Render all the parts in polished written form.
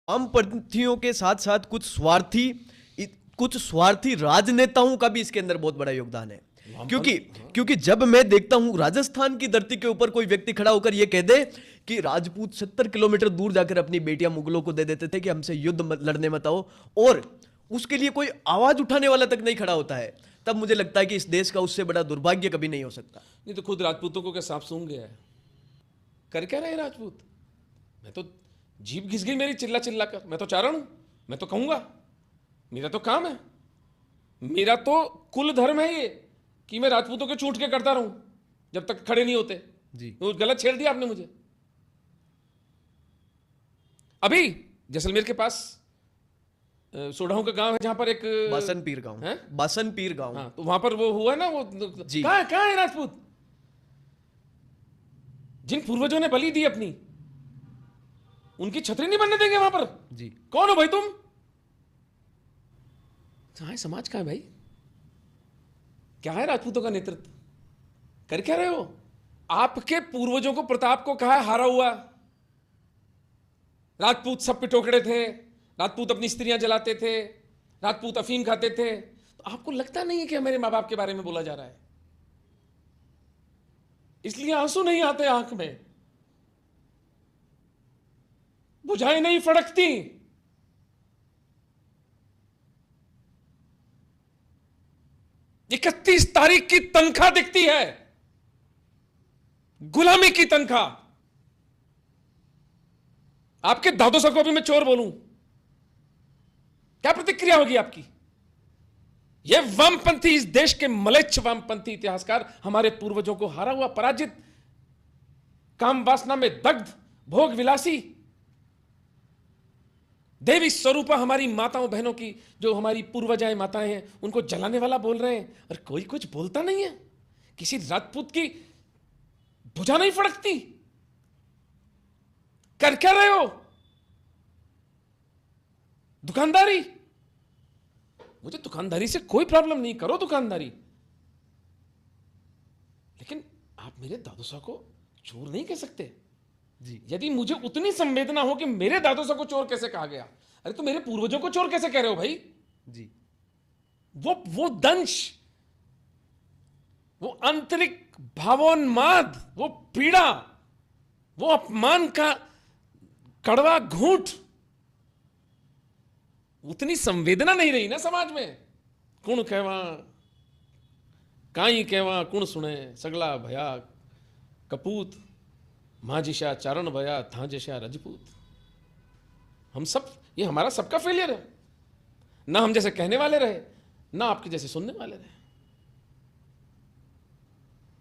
वामपंथियों के साथ साथ कुछ स्वार्थी राजनेताओं का भी इसके अंदर बहुत बड़ा योगदान है। क्योंकि क्योंकि जब मैं देखता हूं राजस्थान की धरती के ऊपर कोई व्यक्ति खड़ा होकर यह कह दे कि राजपूत 70 किलोमीटर दूर जाकर अपनी बेटियां मुगलों को दे देते थे कि हमसे लड़ने मत आओ, और उसके लिए कोई आवाज उठाने वाला तक नहीं खड़ा होता है, तब मुझे लगता है कि इस देश का उससे बड़ा दुर्भाग्य कभी नहीं हो सकता। नहीं तो खुद राजपूतों को क्या सांप सूंघ गया है? कर क्या रहे राजपूत? मैं तो जीभ घिस गई मेरी चिल्ला चिल्ला कर। मैं तो चारण हूं, मैं तो कहूंगा, मेरा तो काम है, मेरा तो कुल धर्म है ये कि मैं राजपूतों के चूट के करता रहूं जब तक खड़े नहीं होते। जी तो गलत छेड़ दिया आपने मुझे। अभी जैसलमेर के पास सोढ़ाऊ का गांव है जहां पर एक बासन पीर गांव है, बासन पीर गांव। हाँ, तो वहां पर वो हुआ ना, वो कहां है राजपूत जिन पूर्वजों ने बलि दी अपनी, उनकी छतरी नहीं बनने देंगे वहां पर? जी कौन हो भाई तुम? कहां है समाज, कहां है भाई? क्या है राजपूतों का नेतृत्व? कर क्या रहे हो? आपके पूर्वजों को प्रताप को कहा हारा हुआ। राजपूत सब पे टोकरे थे, राजपूत अपनी स्त्रियां जलाते थे, राजपूत अफीम खाते थे। तो आपको लगता नहीं है कि मेरे मां बाप के बारे में बोला जा रहा है? इसलिए आंसू नहीं आते आंख में, बुझाई नहीं फड़कती। 31 तारीख की तनख्वाह दिखती है, गुलामी की तनख्वाह। आपके दादो सर को भी मैं चोर बोलूं, क्या प्रतिक्रिया होगी आपकी? ये वामपंथी, इस देश के मलेच्छ वामपंथी इतिहासकार हमारे पूर्वजों को हारा हुआ, पराजित, काम वासना में दग्ध, भोग विलासी, देवी स्वरूपा हमारी माताओं बहनों की, जो हमारी पूर्वजाएं माताएं हैं, उनको जलाने वाला बोल रहे हैं, और कोई कुछ बोलता नहीं है। किसी राजपूत की भुजा नहीं फड़कती। कर क्या रहे हो? दुकानदारी। मुझे दुकानदारी से कोई प्रॉब्लम नहीं, करो दुकानदारी, लेकिन आप मेरे दादू साहब को चोर नहीं कह सकते जी। यदि मुझे उतनी संवेदना हो कि मेरे दादू साहब को चोर कैसे कहा गया, अरे तो मेरे पूर्वजों को चोर कैसे कह रहे हो भाई? जी वो दंश, वो आंतरिक भावोन्माद, वो पीड़ा, वो अपमान का कड़वा घूंट, उतनी संवेदना नहीं रही ना समाज में। कुण कहवा काई कहवा कुण सुने, सगला भया कपूत, माझिशा चारण भया थांजशा रजपूत। हम सब, ये हमारा सबका फेलियर है। ना हम जैसे कहने वाले रहे, ना आपके जैसे सुनने वाले रहे।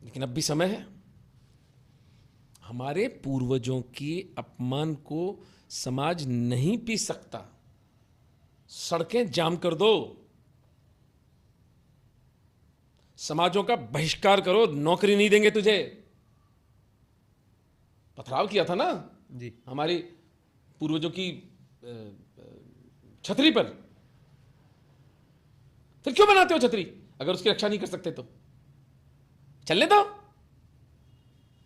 लेकिन अब भी समय है। हमारे पूर्वजों के अपमान को समाज नहीं पी सकता। सड़कें जाम कर दो, समाजों का बहिष्कार करो, नौकरी नहीं देंगे तुझे। पथराव किया था ना जी हमारी पूर्वजों की छतरी पर, फिर क्यों बनाते हो छतरी अगर उसकी रक्षा नहीं कर सकते तो? चलने दो,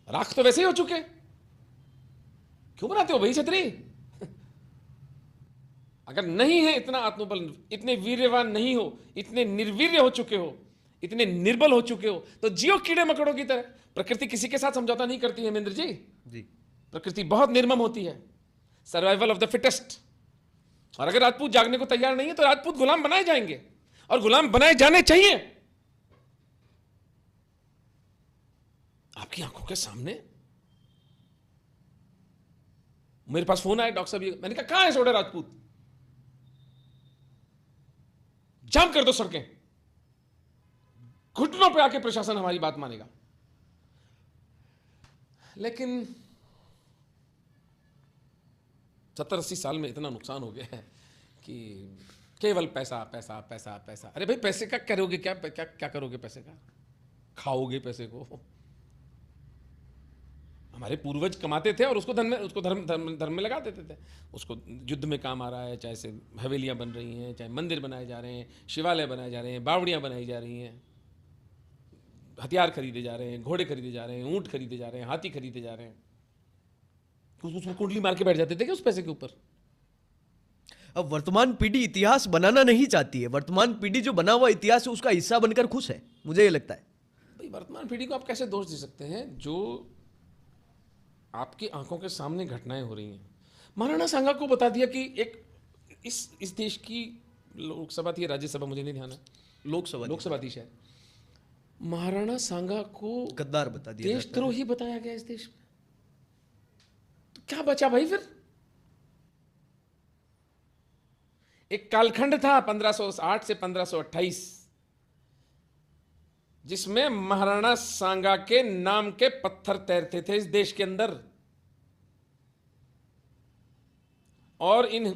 राख तो वैसे ही हो चुके, क्यों बनाते हो भाई छतरी? अगर नहीं है इतना आत्मबल, इतने वीर्यवान नहीं हो, इतने निर्वीर्य हो चुके हो, इतने निर्बल हो चुके हो, तो जियो कीड़े मकड़ों की तरह। प्रकृति किसी के साथ समझौता नहीं करती है महेंद्र जी। प्रकृति बहुत निर्मम होती है, सर्वाइवल ऑफ द फिटेस्ट। और अगर राजपूत जागने को तैयार नहीं है तो राजपूत गुलाम बनाए जाएंगे, और गुलाम बनाए जाने चाहिए। आपकी आंखों के सामने मेरे पास फोन आया, डॉक्टर साहब, मैंने कहा कहां है सोडे राजपूत? जाम कर दो सड़कें, घुटनों पे आके प्रशासन हमारी बात मानेगा। लेकिन 70-80 साल में इतना नुकसान हो गया है कि केवल पैसा पैसा पैसा पैसा। अरे भाई पैसे का करोगे क्या? क्या क्या करोगे पैसे का? खाओगे पैसे को? हमारे पूर्वज कमाते थे और उसको धर्म में लगा देते थे। उसको युद्ध में काम आ रहा है, चाहे से हवेलियां बन रही हैं, चाहे मंदिर बनाए जा रहे हैं, शिवालय बनाए जा रहे हैं, बावड़ियां बनाई जा रही हैं, हथियार खरीदे जा रहे हैं, घोड़े खरीदे जा रहे हैं, ऊंट खरीदे जा रहे हैं, हाथी खरीदे जा रहे हैं। उसमें कुंडली मार के बैठ जाते थे क्या उस पैसे के ऊपर? अब वर्तमान पीढ़ी इतिहास बनाना नहीं चाहती है, वर्तमान पीढ़ी जो बना हुआ इतिहास है उसका हिस्सा बनकर खुश है, मुझे ये लगता है। भाई वर्तमान पीढ़ी को आप कैसे दोष दे सकते हैं जो आपकी आंखों के सामने घटनाएं हो रही हैं। महाराणा सांगा को बता दिया कि एक इस देश की लोकसभा थी, राज्यसभा मुझे नहीं ध्यान है, लोकसभा थी शायद, महाराणा सांगा को गद्दार बता दिया जाता है। देशद्रोही बताया गया इस देश में। तो क्या बचा भाई फिर? एक कालखंड था 1508 से 1528 जिसमें महाराणा सांगा के नाम के पत्थर तैरते थे इस देश के अंदर, और इन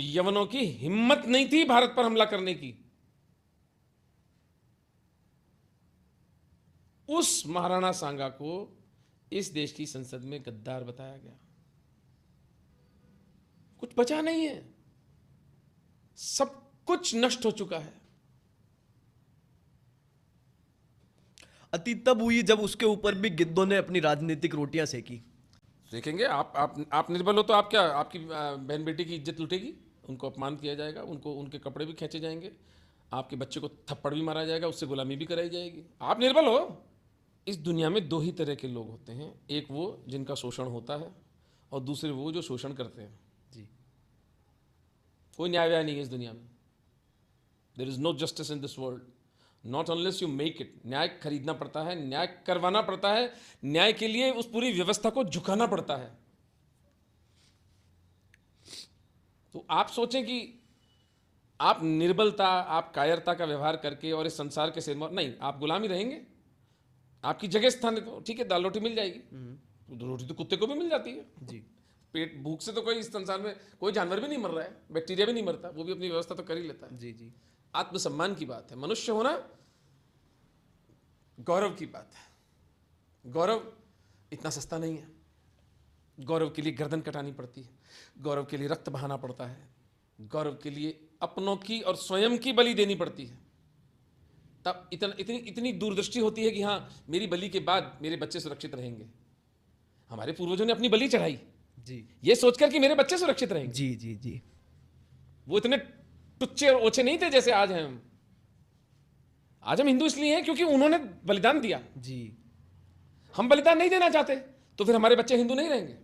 यवनों की हिम्मत नहीं थी भारत पर हमला करने की। उस महाराणा सांगा को इस देश की संसद में गद्दार बताया गया। कुछ बचा नहीं है, सब कुछ नष्ट हो चुका है। अतीत तब हुई जब उसके ऊपर भी गिद्धों ने अपनी राजनीतिक रोटियां सेकी। देखेंगे आप निर्बल हो तो आप क्या, आपकी बहन बेटी की इज्जत लुटेगी, उनको अपमान किया जाएगा, उनको उनके कपड़े भी खींचे जाएंगे, आपके बच्चे को थप्पड़ भी मारा जाएगा, उससे गुलामी भी कराई जाएगी। आप निर्बल हो। इस दुनिया में दो ही तरह के लोग होते हैं, एक वो जिनका शोषण होता है और दूसरे वो जो शोषण करते हैं। जी, कोई न्याय व्याय नहीं है इस दुनिया में। There is no justice in this world not unless you make it. न्याय खरीदना पड़ता है, न्याय करवाना पड़ता है, न्याय के लिए उस पूरी व्यवस्था को झुकाना पड़ता है। तो आप सोचें कि आप निर्बलता, आप कायरता का व्यवहार करके और इस संसार के सिरमौर नहीं, आप गुलामी रहेंगे। आपकी जगह स्थान है तो ठीक है, दाल रोटी मिल जाएगी, रोटी तो कुत्ते को भी मिल जाती है जी। पेट भूख से तो कोई इस संसार में कोई जानवर भी नहीं मर रहा है, बैक्टीरिया भी नहीं मरता, वो भी अपनी व्यवस्था तो कर ही लेता है। जी जी। आत्मसम्मान की बात है, मनुष्य होना गौरव की बात है। गौरव इतना सस्ता नहीं है। गौरव के लिए गर्दन कटानी पड़ती है, गौरव के लिए रक्त बहाना पड़ता है, गौरव के लिए अपनों की और स्वयं की बलि देनी पड़ती है। तब इतनी दूरदृष्टि होती है कि हाँ, मेरी बलि के बाद मेरे बच्चे सुरक्षित रहेंगे। हमारे पूर्वजों ने अपनी बलि चढ़ाई जी, ये सोचकर कि मेरे बच्चे सुरक्षित रहेंगे। जी जी जी। वो इतने टुच्चे और ओछे नहीं थे जैसे आज हैं हम। आज हम हिंदू इसलिए हैं क्योंकि उन्होंने बलिदान दिया। जी, हम बलिदान नहीं देना चाहते तो फिर हमारे बच्चे हिंदू नहीं रहेंगे।